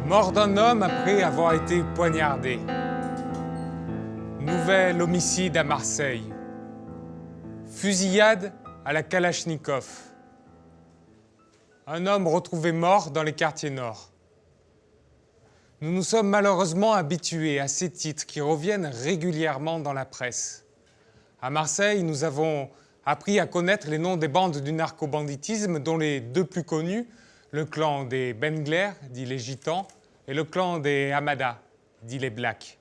Mort d'un homme après avoir été poignardé. Nouvel homicide à Marseille. Fusillade à la Kalachnikov. Un homme retrouvé mort dans les quartiers nord. Nous nous sommes malheureusement habitués à ces titres qui reviennent régulièrement dans la presse. À Marseille, nous avons appris à connaître les noms des bandes du narcobanditisme, dont les deux plus connus, le clan des Bengler, dit les Gitans, et le clan des Hamada, dit les Blacks.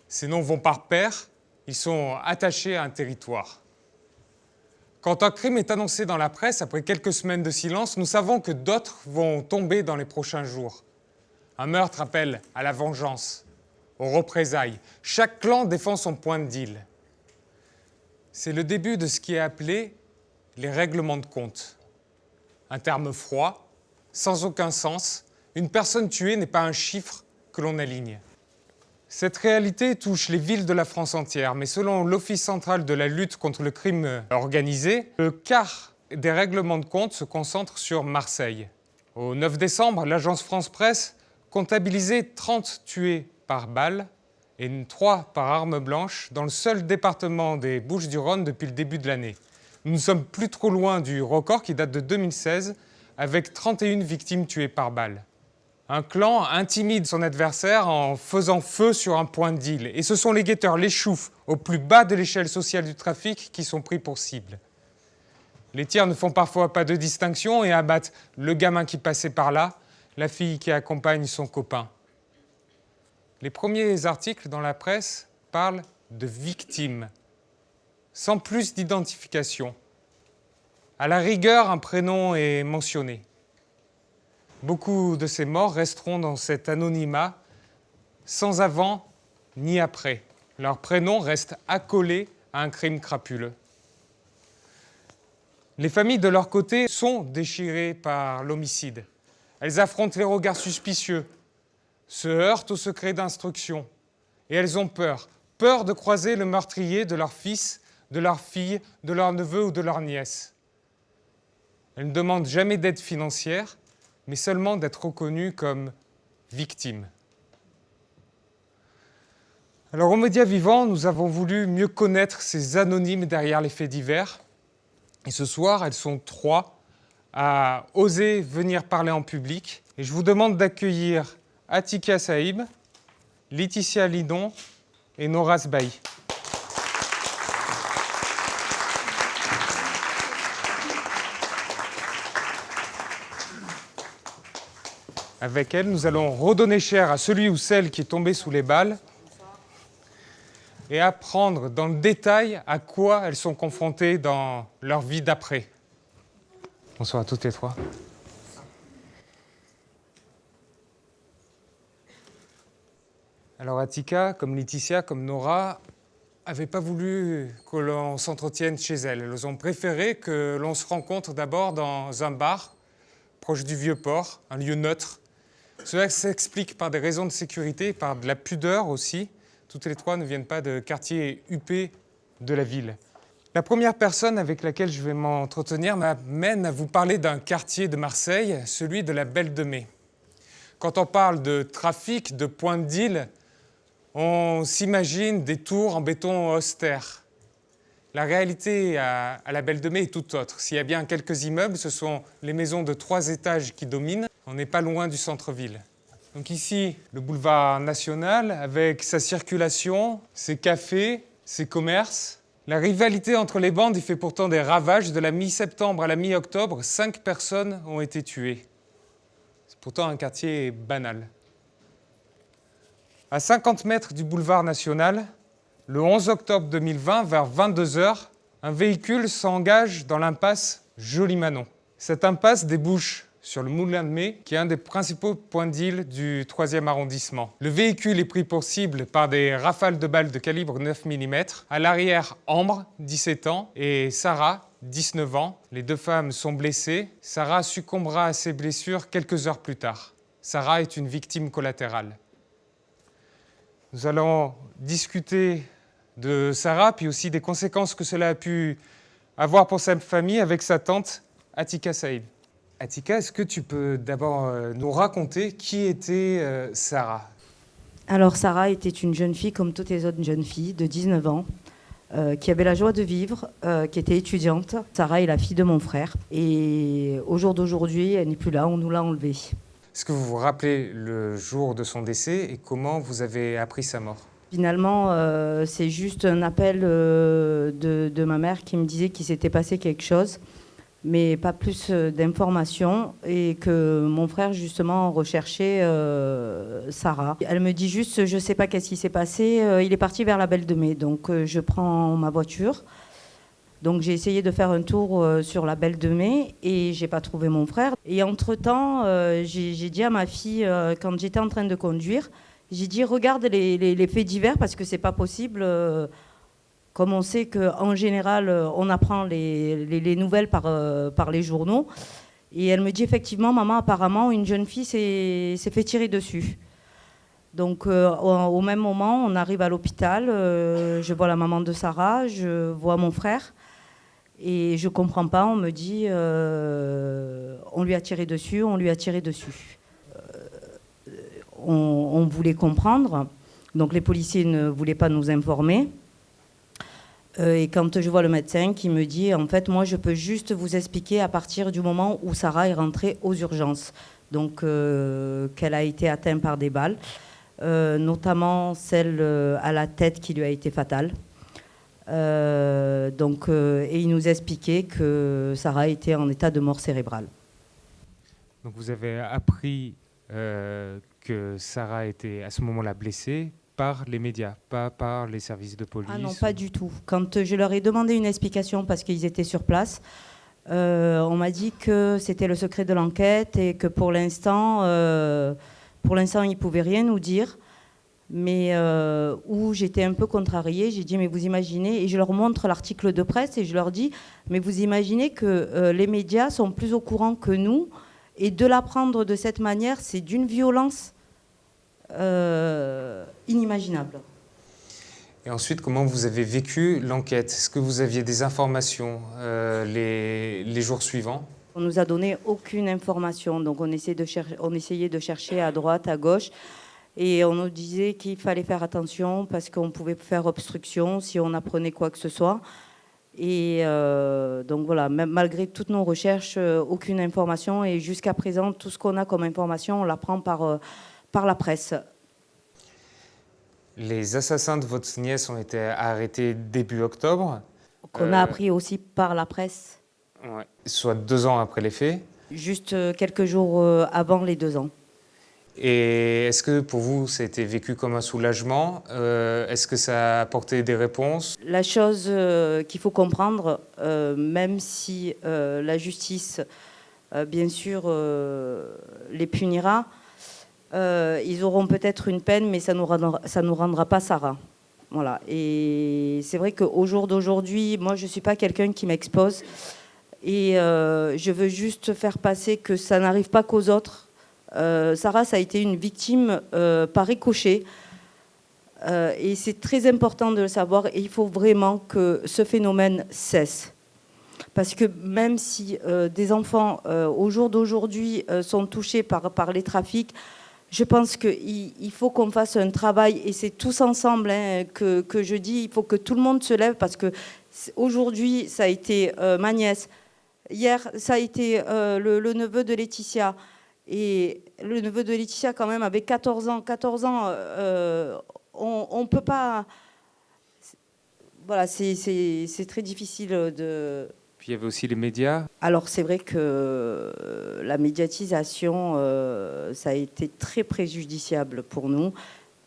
Ces noms vont par pair, ils sont attachés à un territoire. Quand un crime est annoncé dans la presse, après quelques semaines de silence, nous savons que d'autres vont tomber dans les prochains jours. Un meurtre appelle à la vengeance, aux représailles. Chaque clan défend son point de deal. C'est le début de ce qui est appelé les règlements de compte. Un terme froid, sans aucun sens. Une personne tuée n'est pas un chiffre que l'on aligne. Cette réalité touche les villes de la France entière, mais selon l'Office central de la lutte contre le crime organisé, le quart des règlements de compte se concentre sur Marseille. Au 9 décembre, l'agence France Presse comptabilisait 30 tués par balle et 3 par arme blanche dans le seul département des Bouches-du-Rhône depuis le début de l'année. Nous ne sommes plus trop loin du record qui date de 2016 avec 31 victimes tuées par balle. Un clan intimide son adversaire en faisant feu sur un point de deal. Et ce sont les guetteurs, les choufs, au plus bas de l'échelle sociale du trafic, qui sont pris pour cible. Les tirs ne font parfois pas de distinction et abattent le gamin qui passait par là, la fille qui accompagne son copain. Les premiers articles dans la presse parlent de victimes, sans plus d'identification. À la rigueur, un prénom est mentionné. Beaucoup de ces morts resteront dans cet anonymat, sans avant ni après. Leur prénom reste accolé à un crime crapuleux. Les familles, de leur côté, sont déchirées par l'homicide. Elles affrontent les regards suspicieux, se heurtent au secret d'instruction. Et elles ont peur. Peur de croiser le meurtrier de leur fils, de leur fille, de leur neveu ou de leur nièce. Elles ne demandent jamais d'aide financière, mais seulement d'être reconnues comme victimes. Alors, aux médias vivants, nous avons voulu mieux connaître ces anonymes derrière les faits divers. Et ce soir, elles sont 3 à oser venir parler en public. Et je vous demande d'accueillir Atika Saïb, Laetitia Lidon et Nora Sbahi. Avec elles, nous allons redonner chair à celui ou celle qui est tombé sous les balles et apprendre dans le détail à quoi elles sont confrontées dans leur vie d'après. Bonsoir à toutes les 3. Alors Atika, comme Laetitia, comme Nora, n'avaient pas voulu que l'on s'entretienne chez elles. Elles ont préféré que l'on se rencontre d'abord dans un bar proche du Vieux-Port, un lieu neutre. Cela s'explique par des raisons de sécurité, par de la pudeur aussi. Toutes les 3 ne viennent pas de quartiers huppés de la ville. La première personne avec laquelle je vais m'entretenir m'amène à vous parler d'un quartier de Marseille, celui de la Belle de Mai. Quand on parle de trafic, de points de deal, on s'imagine des tours en béton austère. La réalité à la Belle de Mai est tout autre. S'il y a bien quelques immeubles, ce sont les maisons de 3 étages qui dominent. On n'est pas loin du centre-ville. Donc ici, le boulevard National, avec sa circulation, ses cafés, ses commerces. La rivalité entre les bandes y fait pourtant des ravages. De la mi-septembre à la mi-octobre, 5 personnes ont été tuées. C'est pourtant un quartier banal. À 50 mètres du boulevard National, le 11 octobre 2020, vers 22h, un véhicule s'engage dans l'impasse Jolimanon. Cette impasse débouche sur le Moulin de Mai, qui est un des principaux points de deal du 3e arrondissement. Le véhicule est pris pour cible par des rafales de balles de calibre 9 mm. À l'arrière, Ambre, 17 ans, et Sarah, 19 ans. Les 2 femmes sont blessées. Sarah succombera à ses blessures quelques heures plus tard. Sarah est une victime collatérale. Nous allons discuter de Sarah, puis aussi des conséquences que cela a pu avoir pour sa famille avec sa tante Atika Saïb. Atika, est-ce que tu peux d'abord nous raconter qui était Sarah? Alors Sarah était une jeune fille comme toutes les autres jeunes filles de 19 ans qui avait la joie de vivre, qui était étudiante. Sarah est la fille de mon frère et au jour d'aujourd'hui, elle n'est plus là, on nous l'a enlevée. Est-ce que vous vous rappelez le jour de son décès et comment vous avez appris sa mort? Finalement, c'est juste un appel de ma mère qui me disait qu'il s'était passé quelque chose, mais pas plus d'informations et que mon frère justement recherchait Sarah. Elle me dit juste, je ne sais pas qu'est-ce qui s'est passé, il est parti vers la Belle de Mai, donc je prends ma voiture. Donc j'ai essayé de faire un tour sur la Belle de Mai et j'ai pas trouvé mon frère. Et entre-temps, j'ai dit à ma fille, quand j'étais en train de conduire, j'ai dit regarde les faits divers parce que c'est pas possible. Comme on sait qu'en général, on apprend les nouvelles par les journaux. Et elle me dit effectivement, maman, apparemment, une jeune fille s'est fait tirer dessus. Donc au même moment, on arrive à l'hôpital, je vois la maman de Sarah, je vois mon frère. Et je ne comprends pas, on me dit, on lui a tiré dessus, on lui a tiré dessus. On voulait comprendre, donc les policiers ne voulaient pas nous informer. Et quand je vois le médecin qui me dit, en fait, moi, je peux juste vous expliquer à partir du moment où Sarah est rentrée aux urgences. Donc, qu'elle a été atteinte par des balles, notamment celle à la tête qui lui a été fatale. Et il nous expliquait que Sarah était en état de mort cérébrale. Donc vous avez appris que Sarah était à ce moment-là blessée par les médias, pas par les services de police? Ah non, pas du tout. Quand je leur ai demandé une explication parce qu'ils étaient sur place, on m'a dit que c'était le secret de l'enquête et que pour l'instant, ils ne pouvaient rien nous dire. Mais où j'étais un peu contrariée, j'ai dit mais vous imaginez, et je leur montre l'article de presse et je leur dis mais vous imaginez que les médias sont plus au courant que nous et de l'apprendre de cette manière, c'est d'une violence inimaginable. Et ensuite, comment vous avez vécu l'enquête? Est-ce que vous aviez des informations les jours suivants? On nous a donné aucune information, donc on essayait de chercher à droite, à gauche. Et on nous disait qu'il fallait faire attention parce qu'on pouvait faire obstruction si on apprenait quoi que ce soit. Et donc voilà, même malgré toutes nos recherches, aucune information. Et jusqu'à présent, tout ce qu'on a comme information, on l'apprend par la presse. Les assassins de votre nièce ont été arrêtés début octobre. Qu'on a appris aussi par la presse. Ouais. Soit 2 ans après les faits. Juste quelques jours avant les 2 ans. Et est-ce que pour vous, ça a été vécu comme un soulagement? Est-ce que ça a apporté des réponses? La chose qu'il faut comprendre, même si la justice, bien sûr, les punira, ils auront peut-être une peine, mais ça nous rendra pas Sarah. Voilà. Et c'est vrai qu'au jour d'aujourd'hui, moi, je ne suis pas quelqu'un qui m'expose. Et je veux juste faire passer que ça n'arrive pas qu'aux autres. Sarah, ça a été une victime par ricochet. Et c'est très important de le savoir. Et il faut vraiment que ce phénomène cesse. Parce que même si des enfants, au jour d'aujourd'hui, sont touchés par les trafics, je pense qu'il faut qu'on fasse un travail. Et c'est tous ensemble que je dis, il faut que tout le monde se lève. Parce qu'aujourd'hui, ça a été ma nièce. Hier, ça a été le neveu de Laetitia. Et le neveu de Laetitia, quand même, avait 14 ans. 14 ans, on ne peut pas... Voilà, c'est très difficile de... Puis il y avait aussi les médias. Alors c'est vrai que la médiatisation, ça a été très préjudiciable pour nous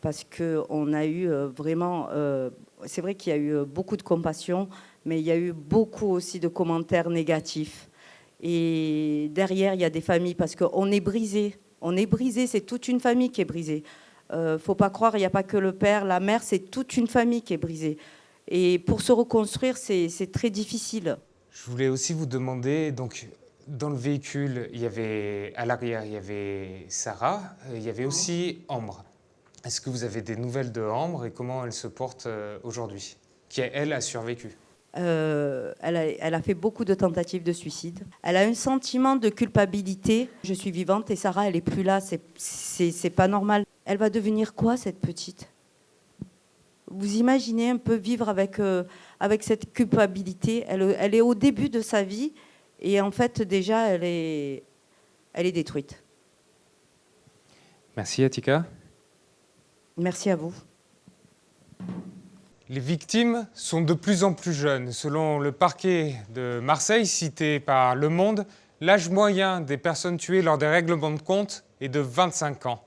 parce qu'on a eu vraiment... c'est vrai qu'il y a eu beaucoup de compassion, mais il y a eu beaucoup aussi de commentaires négatifs. Et derrière, il y a des familles, parce qu'on est brisé. On est brisé, c'est toute une famille qui est brisée. Faut pas croire, il n'y a pas que le père, la mère, c'est toute une famille qui est brisée. Et pour se reconstruire, c'est très difficile. Je voulais aussi vous demander, donc, dans le véhicule, il y avait, à l'arrière, il y avait Sarah, il y avait aussi Ambre. Est-ce que vous avez des nouvelles de Ambre et comment elle se porte aujourd'hui? Qui, elle, a survécu? Elle a fait beaucoup de tentatives de suicide. Elle a un sentiment de culpabilité. Je suis vivante et Sarah, elle est plus là. C'est pas normal. Elle va devenir quoi, cette petite ? Vous imaginez un peu vivre avec cette culpabilité. Elle est au début de sa vie et en fait, déjà, elle est détruite. Merci Atika. Merci à vous. Les victimes sont de plus en plus jeunes. Selon le parquet de Marseille, cité par Le Monde, l'âge moyen des personnes tuées lors des règlements de compte est de 25 ans.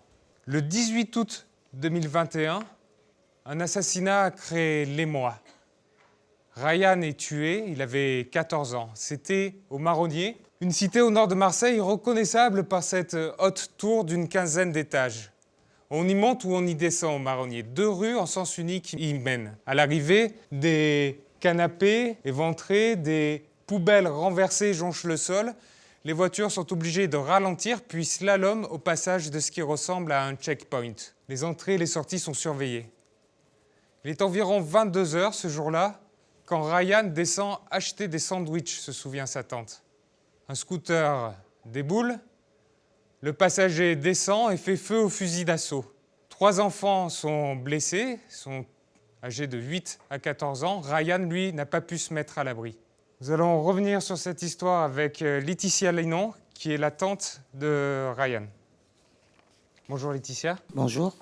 Le 18 août 2021, un assassinat a créé l'émoi. Ryan est tué, il avait 14 ans. C'était au Marronnier, une cité au nord de Marseille reconnaissable par cette haute tour d'une quinzaine d'étages. On y monte ou on y descend au Marronnier. 2 rues en sens unique y mènent. À l'arrivée, des canapés éventrés, des poubelles renversées jonchent le sol. Les voitures sont obligées de ralentir puis slalom au passage de ce qui ressemble à un checkpoint. Les entrées et les sorties sont surveillées. Il est environ 22 heures ce jour-là quand Ryan descend acheter des sandwichs, se souvient sa tante. Un scooter déboule. Le passager descend et fait feu au fusil d'assaut. 3 enfants sont blessés, sont âgés de 8 à 14 ans. Ryan, lui, n'a pas pu se mettre à l'abri. Nous allons revenir sur cette histoire avec Laetitia Linon, qui est la tante de Ryan. Bonjour Laetitia. Bonjour.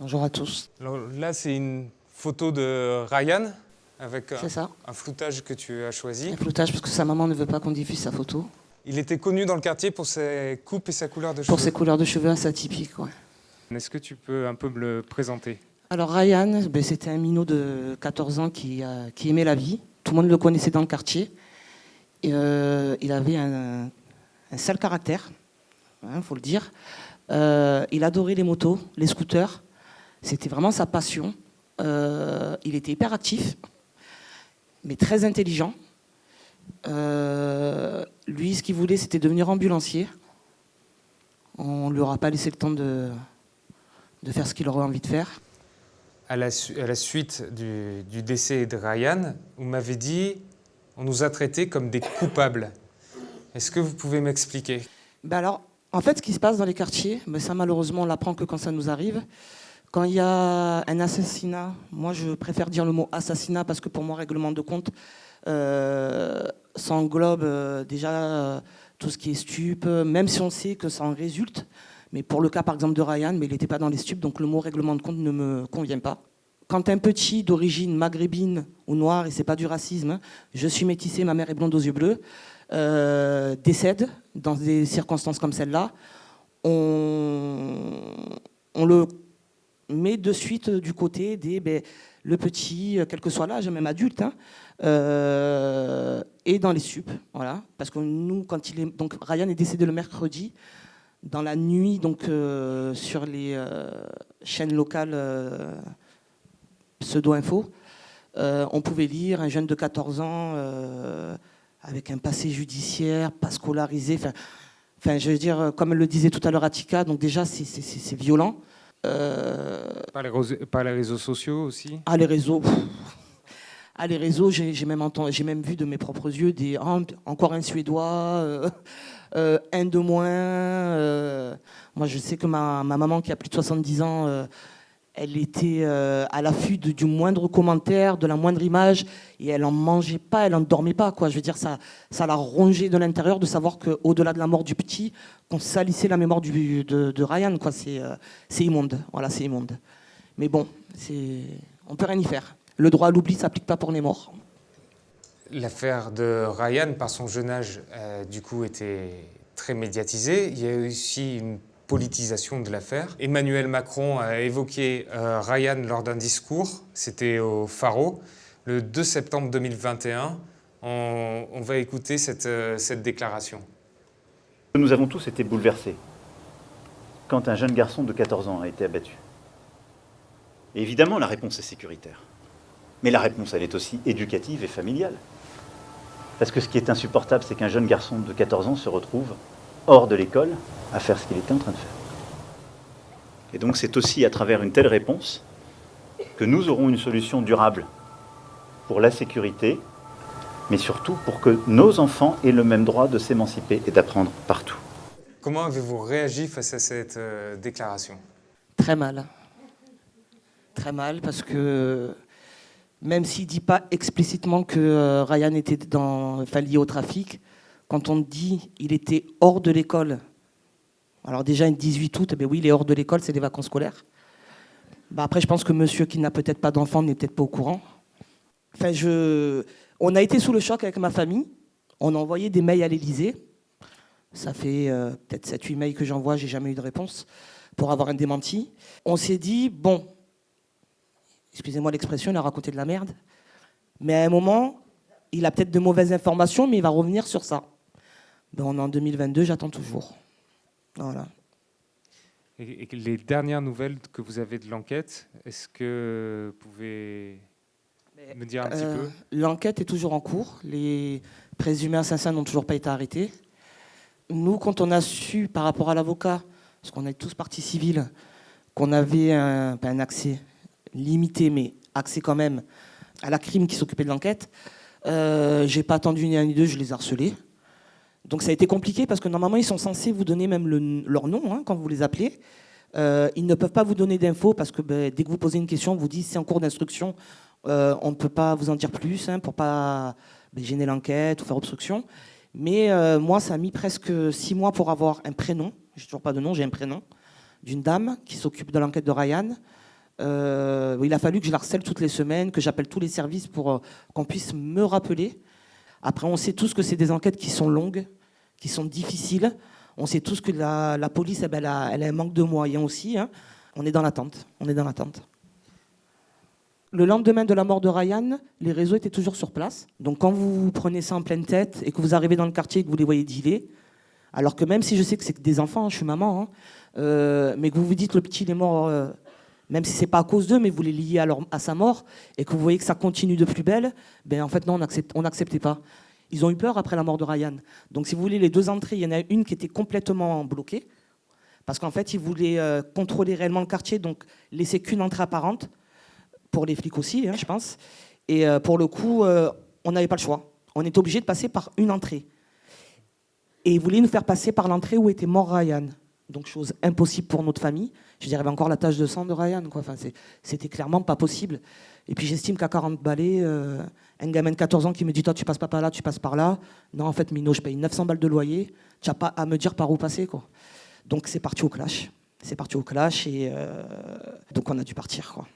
Bonjour à tous. Alors, là, c'est une photo de Ryan avec un floutage que tu as choisi. Un floutage parce que sa maman ne veut pas qu'on diffuse sa photo. Il était connu dans le quartier pour ses coupes et sa couleur de cheveux. Pour ses couleurs de cheveux assez atypiques, ouais. Est-ce que tu peux un peu me le présenter ? Alors Ryan, c'était un minot de 14 ans qui aimait la vie. Tout le monde le connaissait dans le quartier. Et, il avait un sale caractère, faut le dire. Il adorait les motos, les scooters. C'était vraiment sa passion. Il était hyper actif, mais très intelligent. Lui, ce qu'il voulait, c'était devenir ambulancier. On ne lui aura pas laissé le temps de faire ce qu'il aurait envie de faire. À la suite du décès de Ryan, vous m'avez dit on nous a traités comme des coupables. Est-ce que vous pouvez m'expliquer ? Alors, en fait, ce qui se passe dans les quartiers, mais ça, malheureusement, on l'apprend que quand ça nous arrive. Quand il y a un assassinat, moi, je préfère dire le mot assassinat parce que pour moi, règlement de compte, ça englobe déjà tout ce qui est stup, même si on sait que ça en résulte. Mais pour le cas, par exemple, de Ryan, mais il n'était pas dans les stupes, donc le mot règlement de compte ne me convient pas. Quand un petit d'origine maghrébine ou noire, et c'est pas du racisme, je suis métissée, ma mère est blonde aux yeux bleus, décède dans des circonstances comme celle-là, on le met de suite du côté le petit, quel que soit l'âge, même adulte, et dans les stupes, voilà. Parce que nous, donc Ryan est décédé le mercredi, dans la nuit, donc sur les chaînes locales pseudo-info, on pouvait lire un jeune de 14 ans avec un passé judiciaire, pas scolarisé, enfin, je veux dire, comme le disait tout à l'heure Atika, donc déjà c'est violent. Par les réseaux sociaux aussi ? Ah, les réseaux. Les réseaux, j'ai même vu de mes propres yeux encore un Suédois, un de moins. Moi, je sais que ma maman, qui a plus de 70 ans, elle était à l'affût du moindre commentaire, de la moindre image, et elle n'en mangeait pas, elle n'en dormait pas, quoi. Je veux dire, ça l'a rongée de l'intérieur de savoir qu'au-delà de la mort du petit, qu'on salissait la mémoire de Ryan, quoi. C'est immonde, voilà, c'est immonde. Mais bon, on ne peut rien y faire. Le droit à l'oubli ne s'applique pas pour les morts. L'affaire de Ryan, par son jeune âge, du coup, était très médiatisée. Il y a aussi une politisation de l'affaire. Emmanuel Macron a évoqué Ryan lors d'un discours, c'était au Faro, le 2 septembre 2021. On va écouter cette déclaration. Nous avons tous été bouleversés quand un jeune garçon de 14 ans a été abattu. Et évidemment, la réponse est sécuritaire. Mais la réponse, elle est aussi éducative et familiale. Parce que ce qui est insupportable, c'est qu'un jeune garçon de 14 ans se retrouve hors de l'école à faire ce qu'il était en train de faire. Et donc c'est aussi à travers une telle réponse que nous aurons une solution durable pour la sécurité mais surtout pour que nos enfants aient le même droit de s'émanciper et d'apprendre partout. Comment avez-vous réagi face à cette déclaration? Très mal. Très mal, parce que même s'il ne dit pas explicitement que Ryan était lié au trafic, quand on dit qu'il était hors de l'école, alors déjà, le 18 août, oui, il est hors de l'école, c'est les vacances scolaires. Après, je pense que monsieur qui n'a peut-être pas d'enfant n'est peut-être pas au courant. On a été sous le choc avec ma famille. On a envoyé des mails à l'Élysée. Ça fait peut-être 7-8 mails que j'envoie, j'ai jamais eu de réponse pour avoir un démenti. On s'est dit, bon, excusez-moi l'expression, il a raconté de la merde. Mais à un moment, il a peut-être de mauvaises informations, mais il va revenir sur ça. On est en 2022, j'attends toujours. Voilà. Et les dernières nouvelles que vous avez de l'enquête, est-ce que vous pouvez me dire un petit peu? L'enquête est toujours en cours. Les présumés assassins n'ont toujours pas été arrêtés. Nous, quand on a su par rapport à l'avocat, parce qu'on est tous partie civile, qu'on avait un accès limité, mais accès quand même à la crime qui s'occupait de l'enquête, j'ai pas attendu ni un ni deux, je les ai harcelés. Donc ça a été compliqué parce que normalement ils sont censés vous donner même leur nom quand vous les appelez. Ils ne peuvent pas vous donner d'infos parce que dès que vous posez une question, on vous dit c'est en cours d'instruction, on ne peut pas vous en dire plus pour pas gêner l'enquête ou faire obstruction. Mais moi ça a mis presque 6 mois pour avoir un prénom, j'ai toujours pas de nom, j'ai un prénom, d'une dame qui s'occupe de l'enquête de Ryan. Il a fallu que je la harcèle toutes les semaines, que j'appelle tous les services pour qu'on puisse me rappeler. Après on sait tous que c'est des enquêtes qui sont longues, qui sont difficiles. On sait tous que la police, elle a un manque de moyens aussi. On est dans l'attente. Le lendemain de la mort de Ryan, les réseaux étaient toujours sur place. Donc quand vous prenez ça en pleine tête et que vous arrivez dans le quartier et que vous les voyez dealer, alors que même si je sais que c'est que des enfants, je suis maman, mais que vous vous dites le petit il est mort, même si c'est pas à cause d'eux, mais vous les liez à sa mort et que vous voyez que ça continue de plus belle, en fait non, on n'acceptait pas. Ils ont eu peur après la mort de Ryan. Donc, si vous voulez, les 2 entrées, il y en a une qui était complètement bloquée. Parce qu'en fait, ils voulaient contrôler réellement le quartier, donc laisser qu'une entrée apparente. Pour les flics aussi, je pense. Et pour le coup, on n'avait pas le choix. On était obligé de passer par une entrée. Et ils voulaient nous faire passer par l'entrée où était mort Ryan. Donc, chose impossible pour notre famille. Je dirais, il y avait encore la tache de sang de Ryan, quoi. Enfin, c'était clairement pas possible. Et puis, j'estime qu'à 40 balais, un gamin de 14 ans qui me dit « Toi, tu passes pas par là, tu passes par là. » Non, en fait, Mino, je paye 900 balles de loyer. Tu n'as pas à me dire par où passer, quoi. Donc, c'est parti au clash. Et donc, on a dû partir, quoi.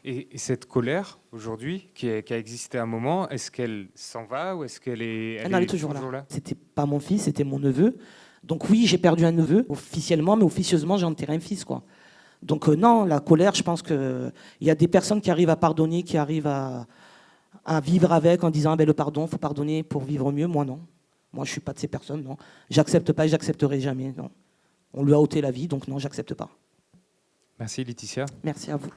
Et cette colère, aujourd'hui, qui a existé à un moment, est-ce qu'elle s'en va ou est-ce qu'elle est, Elle est toujours là. C'était pas mon fils, c'était mon neveu. Donc oui, j'ai perdu un neveu, officiellement, mais officieusement, j'ai enterré un fils, quoi. Donc non, la colère, je pense qu'il y a des personnes qui arrivent à pardonner, qui arrivent à vivre avec en disant le pardon, il faut pardonner pour vivre mieux. Moi, non. Moi, je ne suis pas de ces personnes, non. J'accepte pas et j'accepterai jamais, non. On lui a ôté la vie, donc non, j'accepte pas. Merci Laetitia. Merci à vous.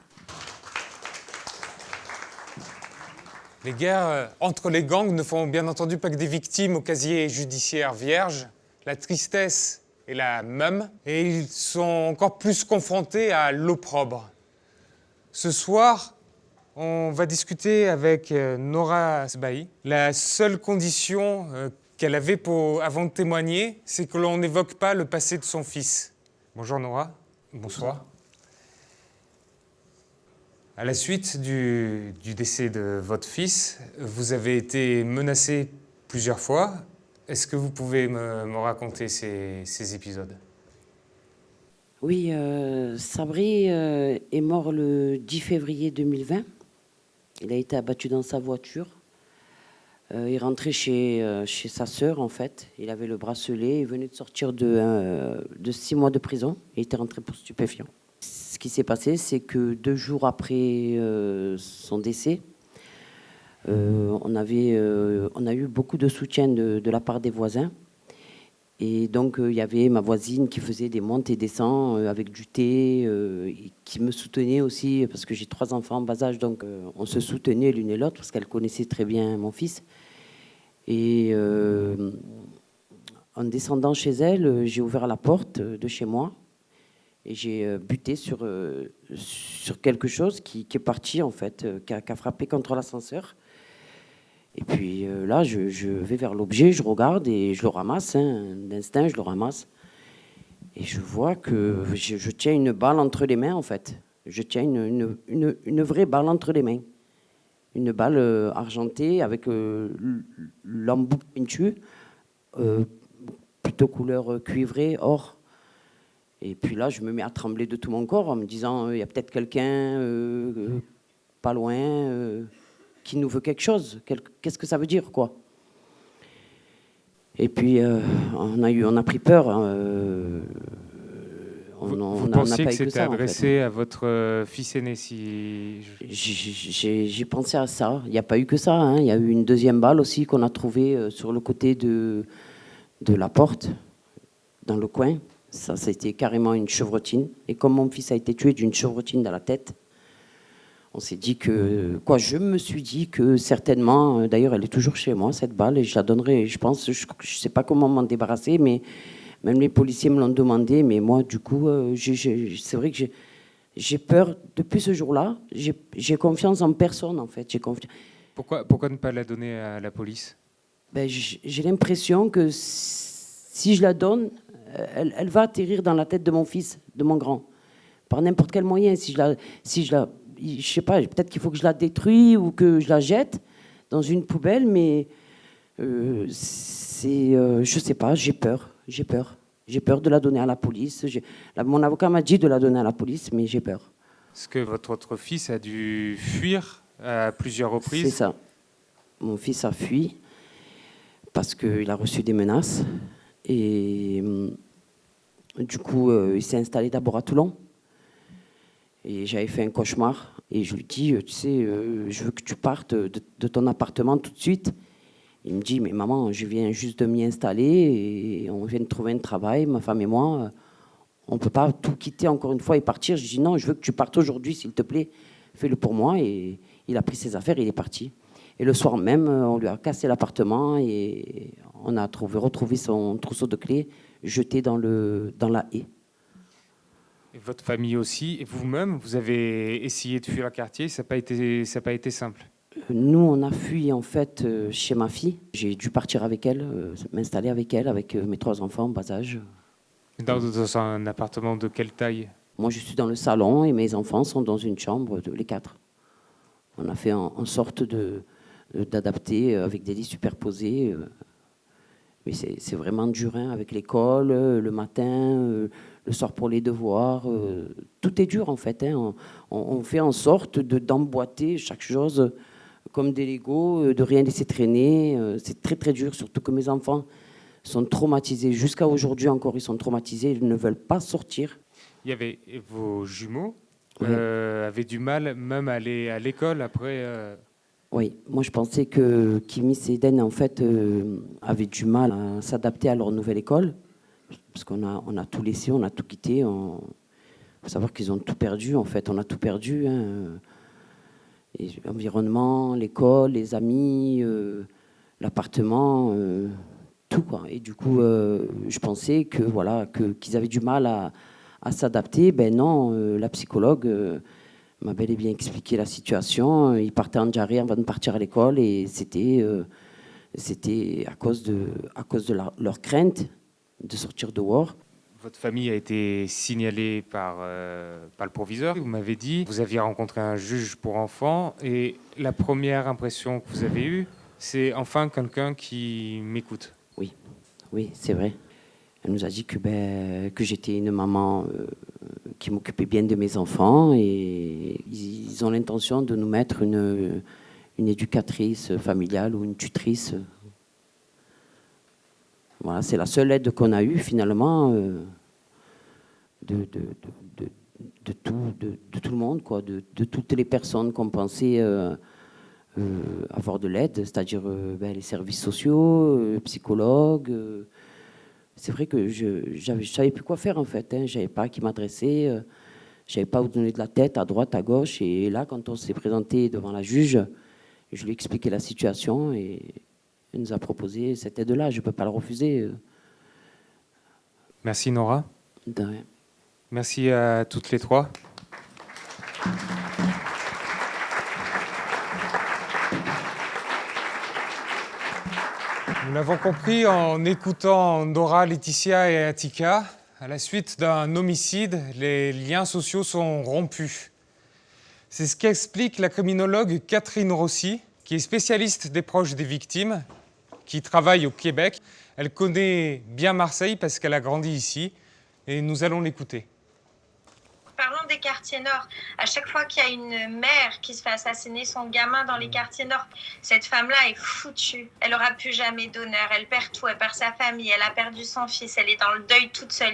Les guerres entre les gangs ne font bien entendu pas que des victimes au casier judiciaire vierge. La tristesse est la même et ils sont encore plus confrontés à l'opprobre. Ce soir, on va discuter avec Nora Sbahi. La seule condition qu'elle avait avant de témoigner, c'est que l'on n'évoque pas le passé de son fils. Bonjour Nora. Bonsoir. À la suite du décès de votre fils, vous avez été menacée plusieurs fois. Est-ce que vous pouvez me raconter ces épisodes? Oui, Sabri est mort le 10 février 2020. Il a été abattu dans sa voiture. Il rentrait chez sa sœur, en fait. Il avait le bracelet. Il venait de sortir de 6 mois de prison. Il était rentré pour stupéfiant. Ce qui s'est passé, c'est que 2 jours après son décès, on a eu beaucoup de soutien de la part des voisins. Et donc, il y avait ma voisine qui faisait des montes et descentes avec du thé, et qui me soutenait aussi, parce que j'ai 3 enfants en bas âge, donc on se soutenait l'une et l'autre, parce qu'elle connaissait très bien mon fils. Et en descendant chez elle, j'ai ouvert la porte de chez moi, et j'ai buté sur quelque chose qui est parti, en fait, qui a frappé contre l'ascenseur. Et puis là, je vais vers l'objet, je regarde et je le ramasse, hein, d'instinct, je le ramasse. Et je vois que je tiens une balle entre les mains, en fait. Je tiens une vraie balle entre les mains. Une balle argentée avec l'embout pointu, plutôt couleur cuivrée, or. Et puis là, je me mets à trembler de tout mon corps en me disant, il y a peut-être quelqu'un pas loin qui nous veut quelque chose. Qu'est-ce que ça veut dire, quoi? Et puis, on a pris peur. Vous pensiez que c'était adressé en fait. à votre fils aîné J'ai pensé à ça. Il n'y a pas eu que ça, hein. Il y a eu une deuxième balle aussi qu'on a trouvée sur le côté de la porte, dans le coin. Ça, c'était carrément une chevrotine. Et comme mon fils a été tué d'une chevrotine dans la tête, on s'est dit que... je me suis dit que certainement... D'ailleurs, elle est toujours chez moi, cette balle, et je la donnerai, je pense. Je ne sais pas comment m'en débarrasser, mais même les policiers me l'ont demandé. Mais moi, du coup, c'est vrai que j'ai peur. Depuis ce jour-là, j'ai confiance en personne, en fait. Pourquoi ne pas la donner à la police? J'ai l'impression que si je la donne, elle va atterrir dans la tête de mon fils, de mon grand. Par n'importe quel moyen. Je sais pas, peut-être qu'il faut que je la détruise ou que je la jette dans une poubelle, mais je sais pas, j'ai peur. J'ai peur de la donner à la police. Mon avocat m'a dit de la donner à la police, mais j'ai peur. Est-ce que votre autre fils a dû fuir à plusieurs reprises? C'est ça. Mon fils a fui parce qu'il a reçu des menaces. Et du coup, il s'est installé d'abord à Toulon. Et j'avais fait un cauchemar. Et je lui dis, tu sais, je veux que tu partes de ton appartement tout de suite. Il me dit, mais maman, je viens juste de m'y installer et on vient de trouver un travail, ma femme et moi. On ne peut pas tout quitter encore une fois et partir. Je dis, non, je veux que tu partes aujourd'hui, s'il te plaît. Fais-le pour moi. Et il a pris ses affaires et il est parti. Et le soir même, on lui a cassé l'appartement et on a retrouvé son trousseau de clés jeté dans la haie. Et votre famille aussi, et vous-même, vous avez essayé de fuir le quartier, ça n'a pas été simple. Nous, on a fui en fait chez ma fille. J'ai dû partir avec elle, m'installer avec elle, avec mes 3 enfants en bas âge. Dans un appartement de quelle taille? Moi, je suis dans le salon et mes enfants sont dans une chambre, les 4. On a fait en sorte d'adapter avec des lits superposés. Mais c'est vraiment dur, hein, avec l'école, le matin, le soir pour les devoirs. Tout est dur, en fait. Hein. On fait en sorte d'emboîter chaque chose comme des Legos, de rien laisser traîner. C'est très, très dur, surtout que mes enfants sont traumatisés. Jusqu'à aujourd'hui encore, ils sont traumatisés. Ils ne veulent pas sortir. Il y avait vos jumeaux Oui. avaient du mal même à aller à l'école après... Oui, moi je pensais que Kimi et Eden en fait avaient du mal à s'adapter à leur nouvelle école, parce qu'on a tout laissé, on a tout quitté. Il faut savoir qu'ils ont tout perdu en fait, on a tout perdu. Hein. L'environnement, l'école, les amis, l'appartement, tout quoi. Et du coup, je pensais que qu'ils avaient du mal à s'adapter. Ben non, la psychologue. M'a bel et bien expliqué la situation. Ils partaient en diarrhée avant de partir à l'école et c'était à cause de leur crainte de sortir dehors. Votre famille a été signalée par le proviseur, vous m'avez dit. Vous aviez rencontré un juge pour enfants et la première impression que vous avez eue, c'est enfin quelqu'un qui m'écoute. Oui, c'est vrai. Elle nous a dit que j'étais une maman qui m'occupait bien de mes enfants et ils ont l'intention de nous mettre une éducatrice familiale ou une tutrice. Voilà, c'est la seule aide qu'on a eue finalement de tout le monde, quoi, de toutes les personnes qu'on pensait avoir de l'aide, c'est-à-dire les services sociaux, psychologues. C'est vrai que je ne savais plus quoi faire en fait. Hein. Je ne savais pas à qui m'adresser. Je ne savais pas où donner de la tête, à droite, à gauche. Et là, quand on s'est présenté devant la juge, je lui ai expliqué la situation et elle nous a proposé cette aide-là. Je ne peux pas le refuser. Merci Nora. De rien. Merci à toutes les 3. Nous l'avons compris en écoutant Dora, Laetitia et Attika. À la suite d'un homicide, les liens sociaux sont rompus. C'est ce qu'explique la criminologue Catherine Rossi, qui est spécialiste des proches des victimes, qui travaille au Québec. Elle connaît bien Marseille parce qu'elle a grandi ici, et nous allons l'écouter. Parlons des quartiers nord. À chaque fois qu'il y a une mère qui se fait assassiner son gamin dans les quartiers nord, cette femme-là est foutue. Elle n'aura plus jamais d'honneur. Elle perd tout. Elle perd sa famille. Elle a perdu son fils. Elle est dans le deuil toute seule.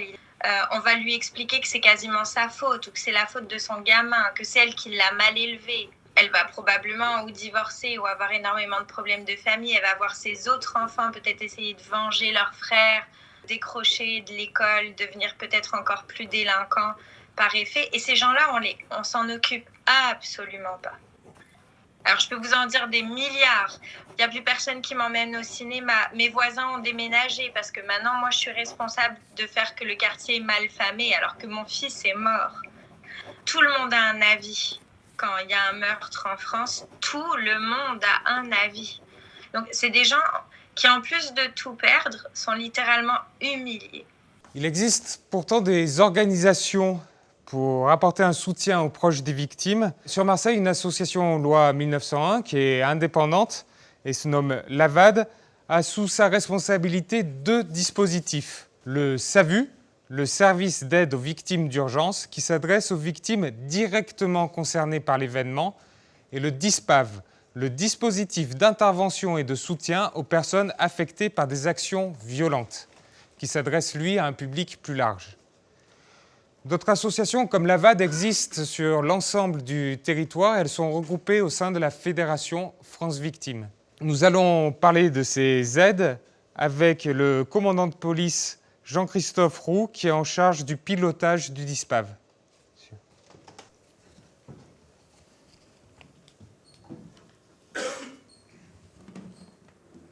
On va lui expliquer que c'est quasiment sa faute ou que c'est la faute de son gamin, que c'est elle qui l'a mal élevé. Elle va probablement ou divorcer ou avoir énormément de problèmes de famille. Elle va voir ses autres enfants peut-être essayer de venger leur frère, décrocher de l'école, devenir peut-être encore plus délinquants par effet. Et ces gens-là, on s'en occupe absolument pas. Alors, je peux vous en dire des milliards. Il n'y a plus personne qui m'emmène au cinéma. Mes voisins ont déménagé parce que maintenant, moi, je suis responsable de faire que le quartier est mal famé alors que mon fils est mort. Tout le monde a un avis. Quand il y a un meurtre en France, tout le monde a un avis. Donc, c'est des gens qui, en plus de tout perdre, sont littéralement humiliés. Il existe pourtant des organisations pour apporter un soutien aux proches des victimes. Sur Marseille, une association loi 1901 qui est indépendante et se nomme l'AVAD a sous sa responsabilité 2 dispositifs. Le SAVU, le service d'aide aux victimes d'urgence, qui s'adresse aux victimes directement concernées par l'événement, et le DISPAV, le dispositif d'intervention et de soutien aux personnes affectées par des actions violentes, qui s'adresse, lui, à un public plus large. D'autres associations comme l'AVAD existent sur l'ensemble du territoire et elles sont regroupées au sein de la Fédération France Victimes. Nous allons parler de ces aides avec le commandant de police Jean-Christophe Roux qui est en charge du pilotage du DISPAV.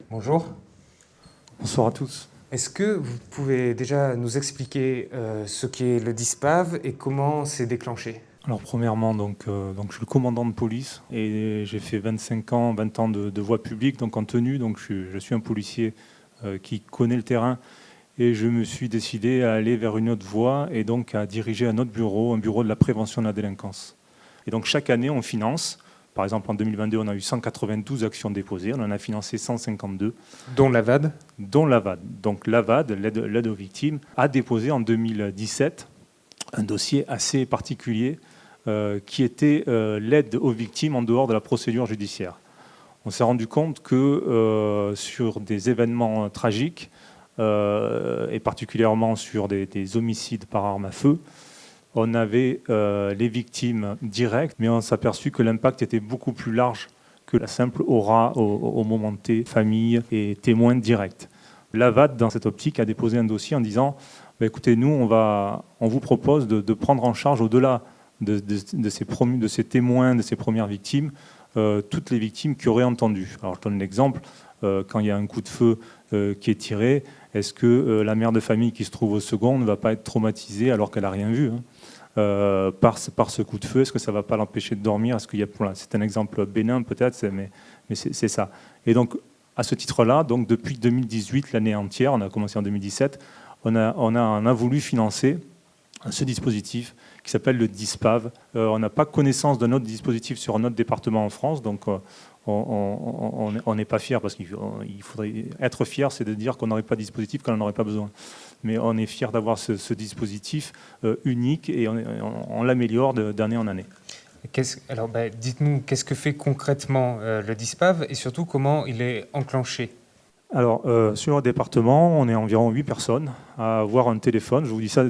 Bonjour. Bonsoir à tous. Est-ce que vous pouvez déjà nous expliquer ce qu'est le DISPAV et comment c'est déclenché ? Alors premièrement, donc, je suis le commandant de police et j'ai fait 20 ans de voie publique, donc en tenue. Donc je suis un policier qui connaît le terrain et je me suis décidé à aller vers une autre voie et donc à diriger un autre bureau, un bureau de la prévention de la délinquance. Et donc chaque année, on finance. Par exemple, en 2022, on a eu 192 actions déposées, on en a financé 152. Dont l'AVAD ? Dont l'AVAD. Donc l'AVAD, l'aide aux victimes, a déposé en 2017 un dossier assez particulier qui était l'aide aux victimes en dehors de la procédure judiciaire. On s'est rendu compte que sur des événements tragiques, et particulièrement sur des homicides par arme à feu, on avait les victimes directes, mais on s'est aperçu que l'impact était beaucoup plus large que la simple aura au moment T, famille et témoins directs. L'AVAD, dans cette optique, a déposé un dossier en disant écoutez, nous, on vous propose de prendre en charge, au-delà de ces témoins, de ces premières victimes, toutes les victimes qui auraient entendu. Alors, je donne l'exemple quand il y a un coup de feu qui est tiré, est-ce que la mère de famille qui se trouve au second ne va pas être traumatisée alors qu'elle n'a rien vu par ce coup de feu? Est-ce que ça ne va pas l'empêcher de dormir? C'est un exemple bénin peut-être, mais c'est ça. Et donc, à ce titre-là, donc depuis 2018, l'année entière, on a commencé en 2017, on a voulu financer ce dispositif qui s'appelle le DISPAV. On n'a pas connaissance d'un autre dispositif sur un autre département en France, donc on n'est pas fiers, parce qu'il faudrait être fier, c'est de dire qu'on n'aurait pas de dispositif quand on n'en aurait pas besoin. Mais on est fiers d'avoir ce dispositif unique et on l'améliore d'année en année. Alors, dites-nous, qu'est-ce que fait concrètement le DISPAV et surtout comment il est enclenché ? Alors, sur le département, on est environ 8 personnes à avoir un téléphone. Je vous dis ça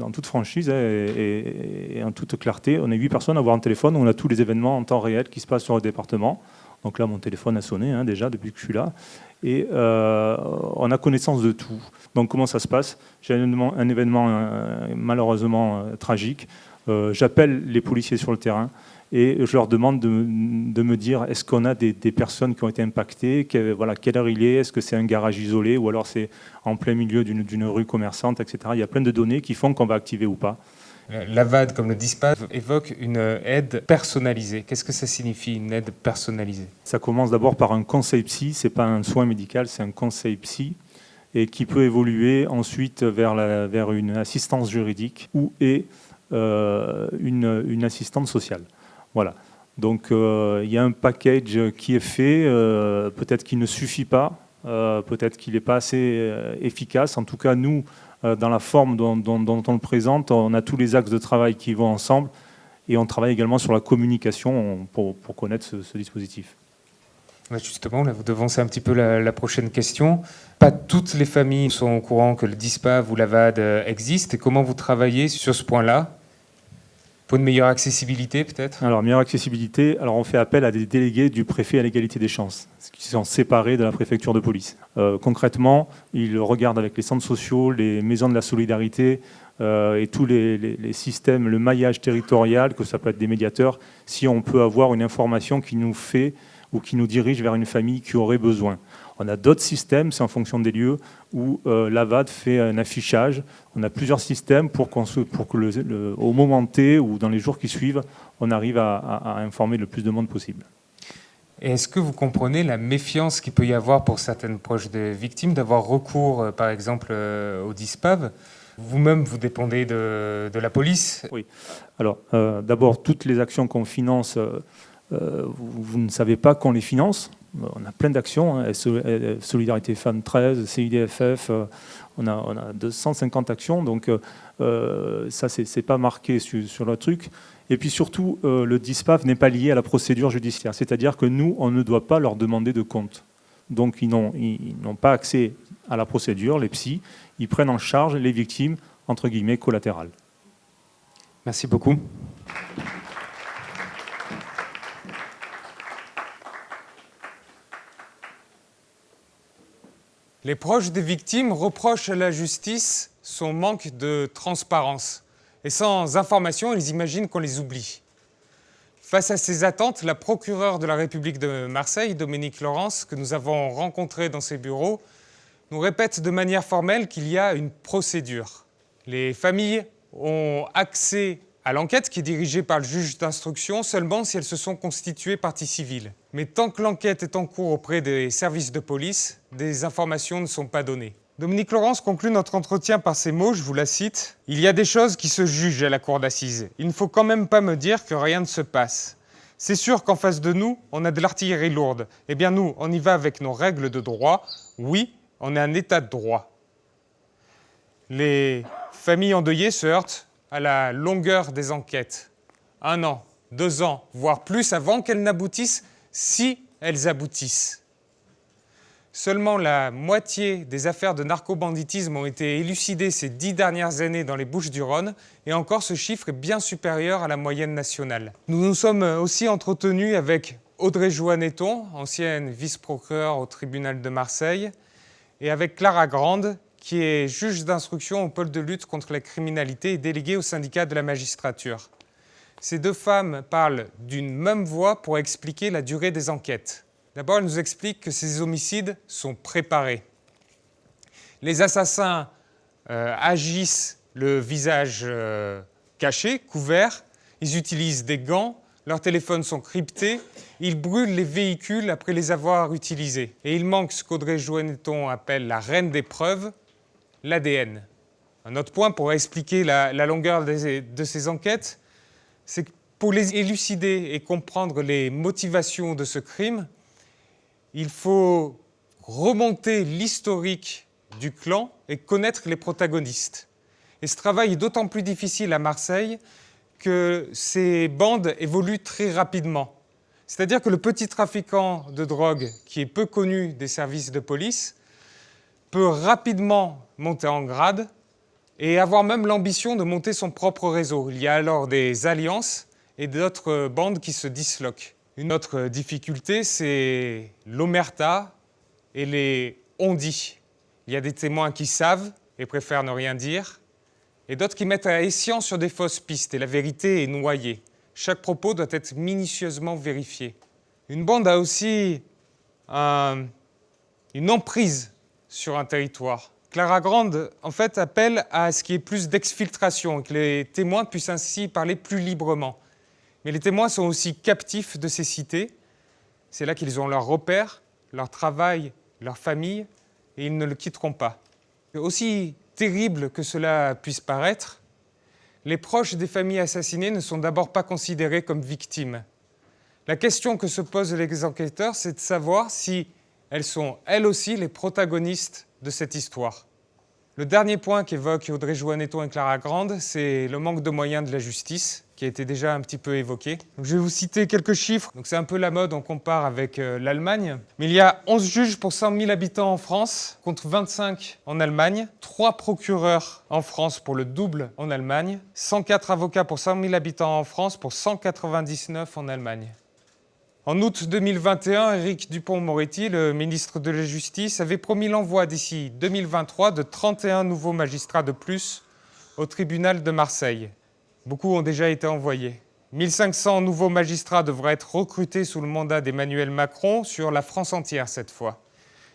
en toute franchise et en toute clarté. On est 8 personnes à avoir un téléphone où on a tous les événements en temps réel qui se passent sur le département. Donc là, mon téléphone a sonné déjà depuis que je suis là. Et on a connaissance de tout. Donc comment ça se passe? J'ai un événement malheureusement tragique. J'appelle les policiers sur le terrain et je leur demande de me dire est-ce qu'on a des personnes qui ont été impactées, quelle heure il est, est-ce que c'est un garage isolé ou alors c'est en plein milieu d'une rue commerçante, etc. Il y a plein de données qui font qu'on va activer ou pas. L'AVAD, comme le DISPAV, évoque une aide personnalisée. Qu'est-ce que ça signifie, une aide personnalisée? Ça commence d'abord par un conseil psy, ce n'est pas un soin médical, c'est un conseil psy, et qui peut évoluer ensuite vers une assistance juridique ou une assistante sociale. Voilà. Donc il y a un package qui est fait, peut-être qu'il ne suffit pas, peut-être qu'il n'est pas assez efficace. En tout cas, nous, dans la forme dont on le présente, on a tous les axes de travail qui vont ensemble et on travaille également sur la communication pour connaître ce dispositif. Justement, là, vous devancez un petit peu la prochaine question. Pas toutes les familles sont au courant que le DISPAV ou l'AVAD existe. Et comment vous travaillez sur ce point-là? Pour une meilleure accessibilité, peut-être? Alors, meilleure accessibilité, alors on fait appel à des délégués du préfet à l'égalité des chances, qui sont séparés de la préfecture de police. Concrètement, ils regardent avec les centres sociaux, les maisons de la solidarité et tous les systèmes, le maillage territorial, que ça peut être des médiateurs, si on peut avoir une information qui nous fait ou qui nous dirige vers une famille qui aurait besoin. On a d'autres systèmes, c'est en fonction des lieux, où l'AVAD fait un affichage. On a plusieurs systèmes pour que au moment T ou dans les jours qui suivent, on arrive à informer le plus de monde possible. Et est-ce que vous comprenez la méfiance qu'il peut y avoir pour certaines proches des victimes d'avoir recours, par exemple, au DISPAV? Vous-même, vous dépendez de la police? Oui. Alors, d'abord, toutes les actions qu'on finance, vous ne savez pas qu'on les finance. On a plein d'actions, hein, Solidarité Femmes 13, CIDFF, on a 250 actions, donc ça, c'est pas marqué sur le truc. Et puis surtout, le DISPAV n'est pas lié à la procédure judiciaire, c'est-à-dire que nous, on ne doit pas leur demander de compte. Donc ils n'ont pas accès à la procédure, les psys, ils prennent en charge les victimes, entre guillemets, collatérales. Merci beaucoup. Les proches des victimes reprochent à la justice son manque de transparence. Et sans information, ils imaginent qu'on les oublie. Face à ces attentes, la procureure de la République de Marseille, Dominique Laurence, que nous avons rencontrée dans ses bureaux, nous répète de manière formelle qu'il y a une procédure. Les familles ont accès à l'enquête qui est dirigée par le juge d'instruction seulement si elles se sont constituées partie civile. Mais tant que l'enquête est en cours auprès des services de police, des informations ne sont pas données. Dominique Laurence conclut notre entretien par ces mots, je vous la cite. « Il y a des choses qui se jugent à la cour d'assises. Il ne faut quand même pas me dire que rien ne se passe. C'est sûr qu'en face de nous, on a de l'artillerie lourde. Eh bien nous, on y va avec nos règles de droit. Oui, on est un état de droit. » Les familles endeuillées se heurtent à la longueur des enquêtes. 1 an, 2 ans, voire plus avant qu'elles n'aboutissent, si elles aboutissent. Seulement la moitié des affaires de narcobanditisme ont été élucidées ces 10 dernières années dans les Bouches-du-Rhône, et encore ce chiffre est bien supérieur à la moyenne nationale. Nous nous sommes aussi entretenus avec Audrey Jouanneton, ancienne vice-procureure au tribunal de Marseille, et avec Clara Grande, qui est juge d'instruction au pôle de lutte contre la criminalité et déléguée au syndicat de la magistrature. Ces 2 femmes parlent d'une même voix pour expliquer la durée des enquêtes. D'abord, elles nous expliquent que ces homicides sont préparés. Les assassins agissent le visage caché, couvert. Ils utilisent des gants, leurs téléphones sont cryptés. Ils brûlent les véhicules après les avoir utilisés. Et il manque ce qu'Audrey Jouanneton appelle la reine des preuves, l'ADN. Un autre point pour expliquer la longueur de ces enquêtes, c'est que pour les élucider et comprendre les motivations de ce crime, il faut remonter l'historique du clan et connaître les protagonistes. Et ce travail est d'autant plus difficile à Marseille que ces bandes évoluent très rapidement. C'est-à-dire que le petit trafiquant de drogue, qui est peu connu des services de police, peut rapidement monter en grade et avoir même l'ambition de monter son propre réseau. Il y a alors des alliances et d'autres bandes qui se disloquent. Une autre difficulté, c'est l'omerta et les on-dit. Il y a des témoins qui savent et préfèrent ne rien dire, et d'autres qui mettent à escient sur des fausses pistes, et la vérité est noyée. Chaque propos doit être minutieusement vérifié. Une bande a aussi une emprise sur un territoire. Clara Grande, en fait, appelle à ce qu'il y ait plus d'exfiltration, que les témoins puissent ainsi parler plus librement. Mais les témoins sont aussi captifs de ces cités. C'est là qu'ils ont leurs repères, leur travail, leur famille, et ils ne le quitteront pas. Aussi terrible que cela puisse paraître, les proches des familles assassinées ne sont d'abord pas considérés comme victimes. La question que se posent les enquêteurs, c'est de savoir si elles sont, elles aussi, les protagonistes de cette histoire. Le dernier point qu'évoquent Audrey Jouanneton et Clara Grande, c'est le manque de moyens de la justice, qui a été déjà un petit peu évoqué. Donc, je vais vous citer quelques chiffres. Donc, c'est un peu la mode, on compare avec l'Allemagne. Mais il y a 11 juges pour 100 000 habitants en France, contre 25 en Allemagne. 3 procureurs en France pour le double en Allemagne. 104 avocats pour 100 000 habitants en France, pour 199 en Allemagne. En août 2021, Éric Dupond-Moretti, le ministre de la Justice, avait promis l'envoi d'ici 2023 de 31 nouveaux magistrats de plus au tribunal de Marseille. Beaucoup ont déjà été envoyés. 1500 nouveaux magistrats devraient être recrutés sous le mandat d'Emmanuel Macron, sur la France entière cette fois.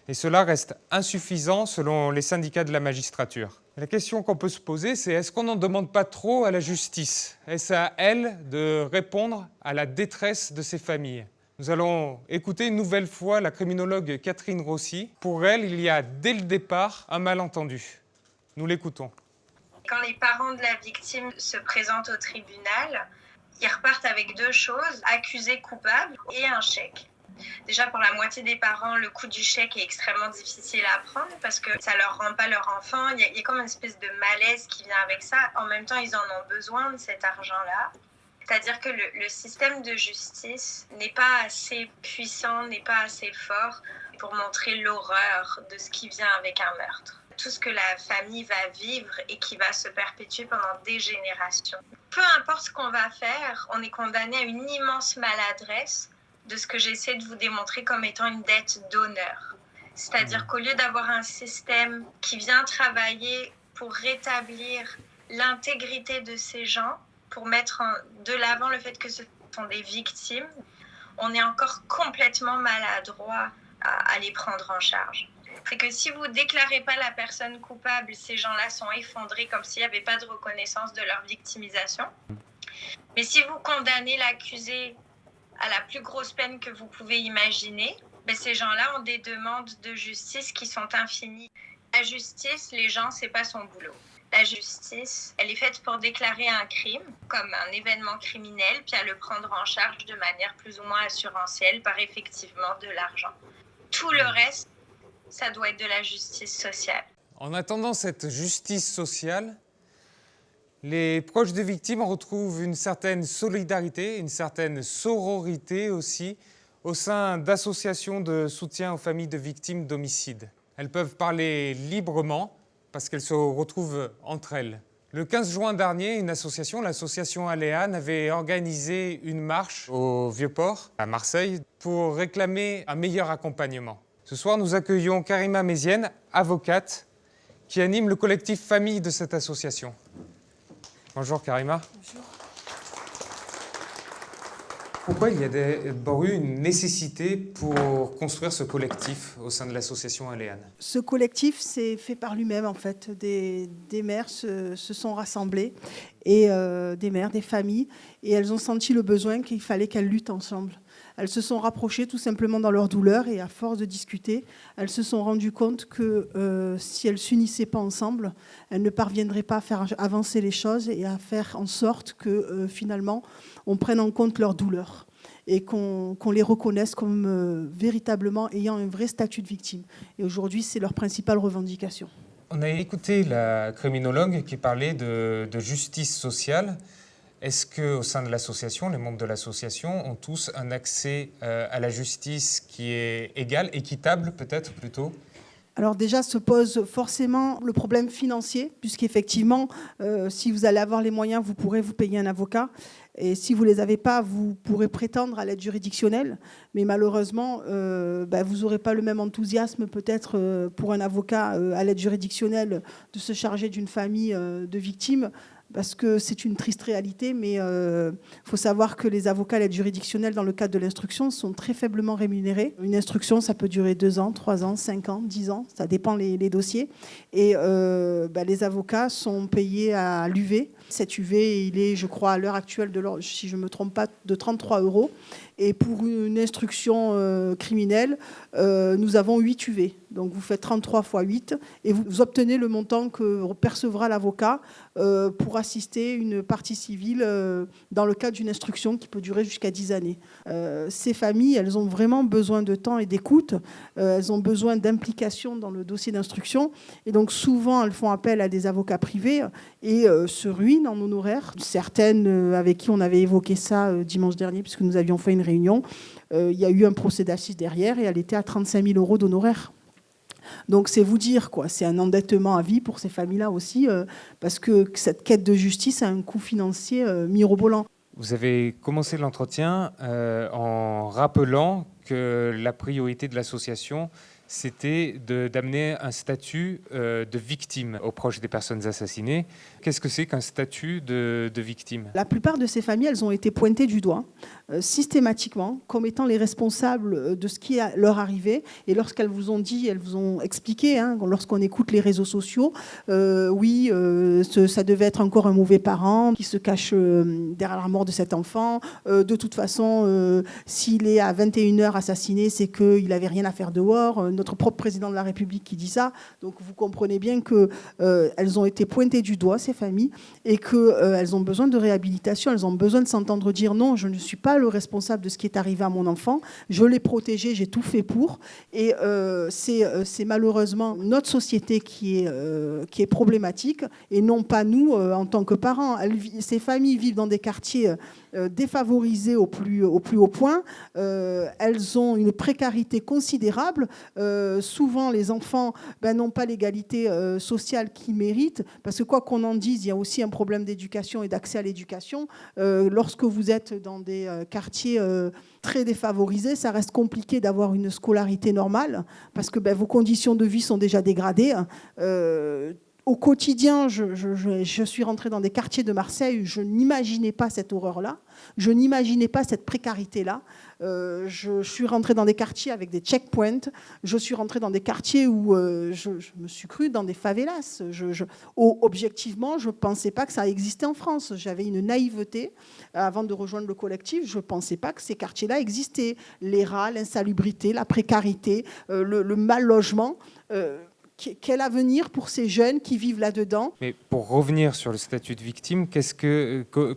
Et cela reste insuffisant selon les syndicats de la magistrature. La question qu'on peut se poser, c'est est-ce qu'on n'en demande pas trop à la justice? Est-ce à elle de répondre à la détresse de ces familles? Nous allons écouter une nouvelle fois la criminologue Catherine Rossi. Pour elle, il y a dès le départ un malentendu. Nous l'écoutons. Quand les parents de la victime se présentent au tribunal, ils repartent avec 2 choses, accusé, coupable et un chèque. Déjà, pour la moitié des parents, le coût du chèque est extrêmement difficile à prendre parce que ça ne leur rend pas leur enfant. Il y a comme une espèce de malaise qui vient avec ça. En même temps, ils en ont besoin de cet argent-là. C'est-à-dire que le système de justice n'est pas assez puissant, n'est pas assez fort pour montrer l'horreur de ce qui vient avec un meurtre. Tout ce que la famille va vivre et qui va se perpétuer pendant des générations. Peu importe ce qu'on va faire, on est condamné à une immense maladresse de ce que j'essaie de vous démontrer comme étant une dette d'honneur. C'est-à-dire qu'au lieu d'avoir un système qui vient travailler pour rétablir l'intégrité de ces gens, pour mettre de l'avant le fait que ce sont des victimes, on est encore complètement maladroit à les prendre en charge. C'est que si vous ne déclarez pas la personne coupable, ces gens-là sont effondrés comme s'il n'y avait pas de reconnaissance de leur victimisation. Mais si vous condamnez l'accusé à la plus grosse peine que vous pouvez imaginer, ces gens-là ont des demandes de justice qui sont infinies. La justice, les gens, ce n'est pas son boulot. La justice, elle est faite pour déclarer un crime comme un événement criminel, puis à le prendre en charge de manière plus ou moins assurantielle par effectivement de l'argent. Tout le reste, ça doit être de la justice sociale. En attendant cette justice sociale, les proches des victimes retrouvent une certaine solidarité, une certaine sororité aussi, au sein d'associations de soutien aux familles de victimes d'homicides. Elles peuvent parler librement parce qu'elles se retrouvent entre elles. Le 15 juin dernier, une association, l'association Aléane, avait organisé une marche au Vieux-Port, à Marseille, pour réclamer un meilleur accompagnement. Ce soir, nous accueillons Karima Mézienne, avocate, qui anime le collectif Famille de cette association. Bonjour Karima. Bonjour. Pourquoi il y a d'abord eu une nécessité pour construire ce collectif au sein de l'association Aléane? Ce collectif s'est fait par lui-même en fait. Des mères se sont rassemblées, et des mères, des familles, et elles ont senti le besoin qu'il fallait qu'elles luttent ensemble. Elles se sont rapprochées tout simplement dans leur douleur, et à force de discuter, elles se sont rendues compte que si elles ne s'unissaient pas ensemble, elles ne parviendraient pas à faire avancer les choses et à faire en sorte que finalement on prenne en compte leur douleur et qu'on les reconnaisse comme véritablement ayant un vrai statut de victime. Et aujourd'hui, c'est leur principale revendication. On a écouté la criminologue qui parlait de justice sociale. Est-ce qu'au sein de l'association, les membres de l'association ont tous un accès à la justice qui est égal, équitable peut-être plutôt ? Alors déjà se pose forcément le problème financier, puisqu'effectivement, si vous allez avoir les moyens, vous pourrez vous payer un avocat. Et si vous ne les avez pas, vous pourrez prétendre à l'aide juridictionnelle. Mais malheureusement, vous n'aurez pas le même enthousiasme peut-être pour un avocat à l'aide juridictionnelle de se charger d'une famille de victimes parce que c'est une triste réalité, mais il faut savoir que les avocats à l'aide juridictionnelle, dans le cadre de l'instruction, sont très faiblement rémunérés. Une instruction, ça peut durer 2 ans, 3 ans, 5 ans, 10 ans, ça dépend les dossiers. Et les avocats sont payés à l'UV. Cet UV, il est, je crois, à l'heure actuelle, si je ne me trompe pas, de 33 €. Et pour une instruction criminelle, nous avons 8 UV. Donc vous faites 33 fois 8 et vous obtenez le montant que percevra l'avocat pour assister une partie civile dans le cadre d'une instruction qui peut durer jusqu'à 10 années. Ces familles, elles ont vraiment besoin de temps et d'écoute. Elles ont besoin d'implication dans le dossier d'instruction. Et donc souvent, elles font appel à des avocats privés et se ruinent en honoraires. Certaines avec qui on avait évoqué ça dimanche dernier, puisque nous avions fait une réunion, il y a eu un procès d'assises derrière et elle était à 35 000 € d'honoraires. Donc c'est vous dire, quoi, c'est un endettement à vie pour ces familles-là aussi, parce que cette quête de justice a un coût financier mirobolant. Vous avez commencé l'entretien en rappelant que la priorité de l'association, c'était d'amener un statut de victime aux proches des personnes assassinées. Qu'est-ce que c'est qu'un statut de victime ? La plupart de ces familles, elles ont été pointées du doigt systématiquement comme étant les responsables de ce qui leur arrivait. Et lorsqu'elles vous ont dit, elles vous ont expliqué, lorsqu'on écoute les réseaux sociaux, oui, ça devait être encore un mauvais parent qui se cache derrière la mort de cet enfant. De toute façon, s'il est à 21h assassiné, c'est qu'il n'avait rien à faire dehors. Notre propre président de la République qui dit ça. Donc vous comprenez bien qu'elles ont été pointées du doigt, ces familles, et qu'elles ont besoin de réhabilitation, elles ont besoin de s'entendre dire non, je ne suis pas le responsable de ce qui est arrivé à mon enfant, je l'ai protégé, j'ai tout fait pour. Et c'est malheureusement notre société qui est problématique et non pas nous en tant que parents. Ces familles vivent dans des quartiers défavorisées au plus haut point. Elles ont une précarité considérable. Souvent, les enfants n'ont pas l'égalité sociale qu'ils méritent, parce que quoi qu'on en dise, il y a aussi un problème d'éducation et d'accès à l'éducation. Lorsque vous êtes dans des quartiers très défavorisés, ça reste compliqué d'avoir une scolarité normale, parce que vos conditions de vie sont déjà dégradées. Au quotidien, je suis rentrée dans des quartiers de Marseille, je n'imaginais pas cette horreur-là, je n'imaginais pas cette précarité-là. Je suis rentrée dans des quartiers avec des checkpoints, je suis rentrée dans des quartiers où je me suis crue dans des favelas. Objectivement, je ne pensais pas que ça existait en France. J'avais une naïveté avant de rejoindre le collectif, je ne pensais pas que ces quartiers-là existaient. Les rats, l'insalubrité, la précarité, le mal logement. Quel avenir pour ces jeunes qui vivent là-dedans ? Mais pour revenir sur le statut de victime,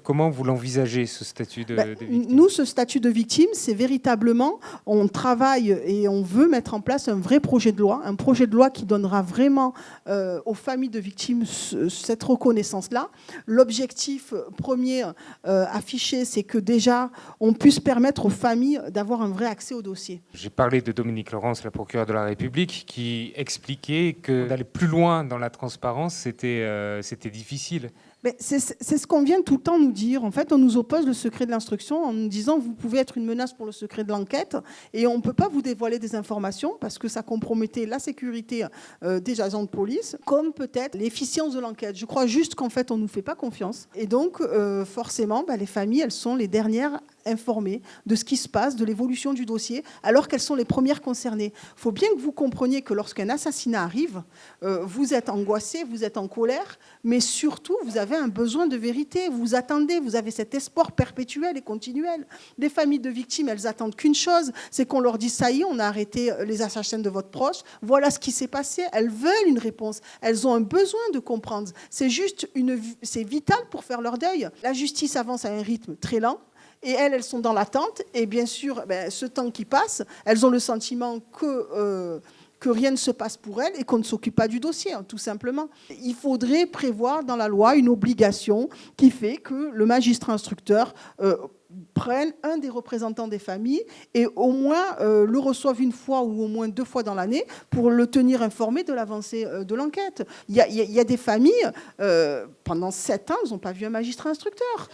comment vous l'envisagez, ce statut de victime ? Nous, ce statut de victime, c'est véritablement, on travaille et on veut mettre en place un vrai projet de loi, un projet de loi qui donnera vraiment aux familles de victimes cette reconnaissance-là. L'objectif premier affiché, c'est que déjà, on puisse permettre aux familles d'avoir un vrai accès au dossier. J'ai parlé de Dominique Laurence, la procureure de la République, qui expliquait que d'aller plus loin dans la transparence, c'était difficile. Mais c'est ce qu'on vient tout le temps nous dire. En fait, on nous oppose le secret de l'instruction en nous disant vous pouvez être une menace pour le secret de l'enquête et on ne peut pas vous dévoiler des informations parce que ça compromettait la sécurité des agents de police, comme peut-être l'efficience de l'enquête. Je crois juste qu'en fait, on ne nous fait pas confiance. Et donc, forcément, les familles, elles sont les dernières informées de ce qui se passe, de l'évolution du dossier, alors qu'elles sont les premières concernées. Il faut bien que vous compreniez que lorsqu'un assassinat arrive, vous êtes angoissé, vous êtes en colère, mais surtout, vous avez un besoin de vérité. Vous attendez, vous avez cet espoir perpétuel et continuel. Les familles de victimes, elles attendent qu'une chose, c'est qu'on leur dise ça y est, on a arrêté les assassins de votre proche, voilà ce qui s'est passé. Elles veulent une réponse, elles ont un besoin de comprendre. C'est vital pour faire leur deuil. La justice avance à un rythme très lent. Et elles sont dans l'attente. Et bien sûr, ce temps qui passe, elles ont le sentiment que rien ne se passe pour elles et qu'on ne s'occupe pas du dossier, tout simplement. Il faudrait prévoir dans la loi une obligation qui fait que le magistrat instructeur prenne un des représentants des familles et au moins le reçoive une fois ou au moins 2 fois dans l'année pour le tenir informé de l'avancée de l'enquête. Il y a des familles, pendant 7 ans, elles n'ont pas vu un magistrat instructeur.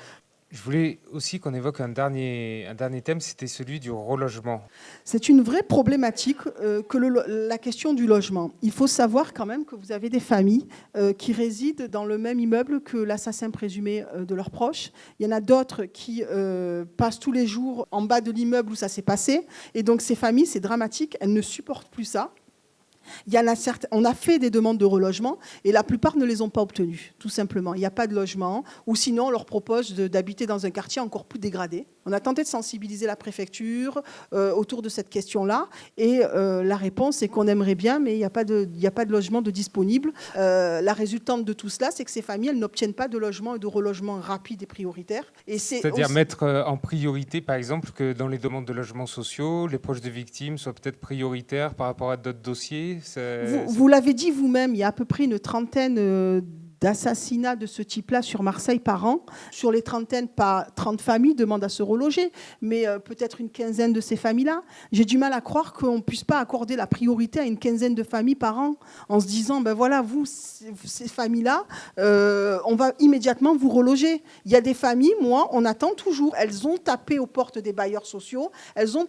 Je voulais aussi qu'on évoque un dernier thème, c'était celui du relogement. C'est une vraie problématique que la question du logement. Il faut savoir quand même que vous avez des familles qui résident dans le même immeuble que l'assassin présumé de leurs proches. Il y en a d'autres qui passent tous les jours en bas de l'immeuble où ça s'est passé. Et donc ces familles, c'est dramatique, elles ne supportent plus ça. Il y en a on a fait des demandes de relogement et la plupart ne les ont pas obtenues, tout simplement. Il n'y a pas de logement, ou sinon on leur propose d'habiter dans un quartier encore plus dégradé. On a tenté de sensibiliser la préfecture autour de cette question-là et la réponse est qu'on aimerait bien, mais il n'y a pas de logement de disponible. La résultante de tout cela, c'est que ces familles, elles n'obtiennent pas de logement et de relogement rapide et prioritaire. C'est-à-dire mettre en priorité, par exemple, que dans les demandes de logements sociaux, les proches de victimes soient peut-être prioritaires par rapport à d'autres dossiers. Vous l'avez dit vous-même, il y a à peu près une trentaine d'assassinats de ce type-là sur Marseille par an. Sur les trentaines, pas 30 familles demandent à se reloger, mais peut-être une quinzaine de ces familles-là. J'ai du mal à croire qu'on ne puisse pas accorder la priorité à une quinzaine de familles par an en se disant, ben voilà, vous, ces familles-là, on va immédiatement vous reloger. Il y a des familles, moi, on attend toujours. Elles ont tapé aux portes des bailleurs sociaux, elles ont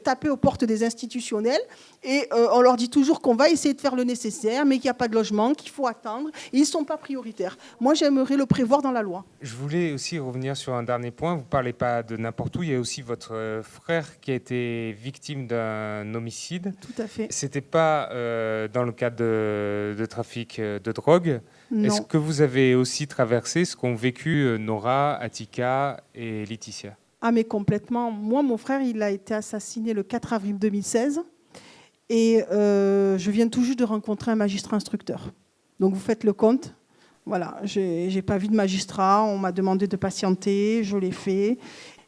tapé aux portes des institutionnels, et on leur dit toujours qu'on va essayer de faire le nécessaire, mais qu'il n'y a pas de logement, qu'il faut attendre. Et ils ne sont pas prioritaires. Moi, j'aimerais le prévoir dans la loi. Je voulais aussi revenir sur un dernier point. Vous ne parlez pas de n'importe où. Il y a aussi votre frère qui a été victime d'un homicide. Tout à fait. Ce n'était pas dans le cadre de trafic de drogue. Non. Est-ce que vous avez aussi traversé ce qu'ont vécu Nora, Attika et Laetitia ? Ah, mais complètement. Moi, mon frère, il a été assassiné le 4 avril 2016. Et je viens tout juste de rencontrer un magistrat instructeur. Donc, vous faites le compte. Voilà, j'ai pas vu de magistrat, on m'a demandé de patienter, je l'ai fait.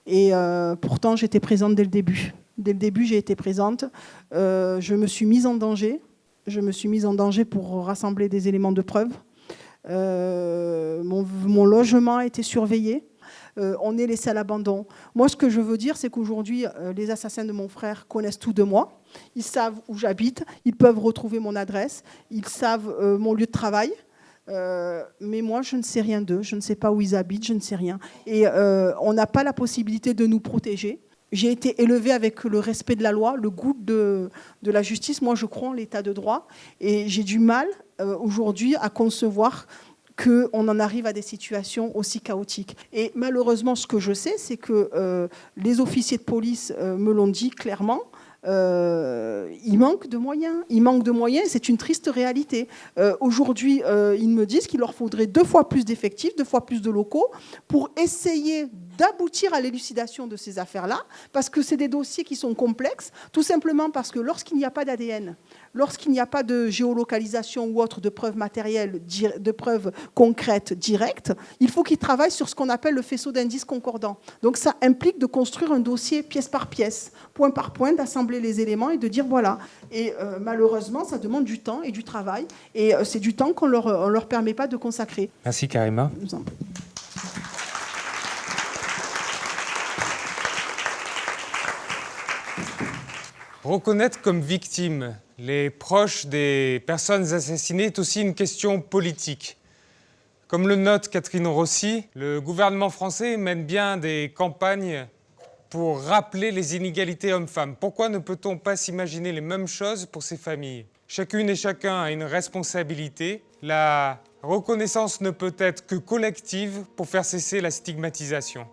Et pourtant, j'étais présente dès le début. Dès le début, j'ai été présente. Je me suis mise en danger. Je me suis mise en danger pour rassembler des éléments de preuve. Mon logement a été surveillé. On est laissé à l'abandon. Moi, ce que je veux dire, c'est qu'aujourd'hui, les assassins de mon frère connaissent tout de moi. Ils savent où j'habite, ils peuvent retrouver mon adresse, ils savent mon lieu de travail. Mais moi, je ne sais rien d'eux, je ne sais pas où ils habitent, je ne sais rien. Et on n'a pas la possibilité de nous protéger. J'ai été élevée avec le respect de la loi, le goût de la justice. Moi, je crois en l'état de droit. Et j'ai du mal aujourd'hui à concevoir qu'on en arrive à des situations aussi chaotiques. Et malheureusement, ce que je sais, c'est que les officiers de police me l'ont dit clairement, il manque de moyens. Il manque de moyens, c'est une triste réalité. Aujourd'hui, ils me disent qu'il leur faudrait 2 fois plus d'effectifs, 2 fois plus de locaux pour essayer d'aboutir à l'élucidation de ces affaires-là, parce que c'est des dossiers qui sont complexes, tout simplement parce que lorsqu'il n'y a pas d'ADN, lorsqu'il n'y a pas de géolocalisation ou autre de preuves matérielles, de preuves concrètes, directes, il faut qu'ils travaillent sur ce qu'on appelle le faisceau d'indices concordants. Donc ça implique de construire un dossier pièce par pièce, point par point, d'assembler les éléments et de dire voilà. Et malheureusement, ça demande du temps et du travail, et c'est du temps qu'on leur permet pas de consacrer. Merci Karima. Reconnaître comme victimes les proches des personnes assassinées est aussi une question politique. Comme le note Catherine Rossi, le gouvernement français mène bien des campagnes pour rappeler les inégalités hommes-femmes. Pourquoi ne peut-on pas s'imaginer les mêmes choses pour ces familles ? Chacune et chacun a une responsabilité. La reconnaissance ne peut être que collective pour faire cesser la stigmatisation.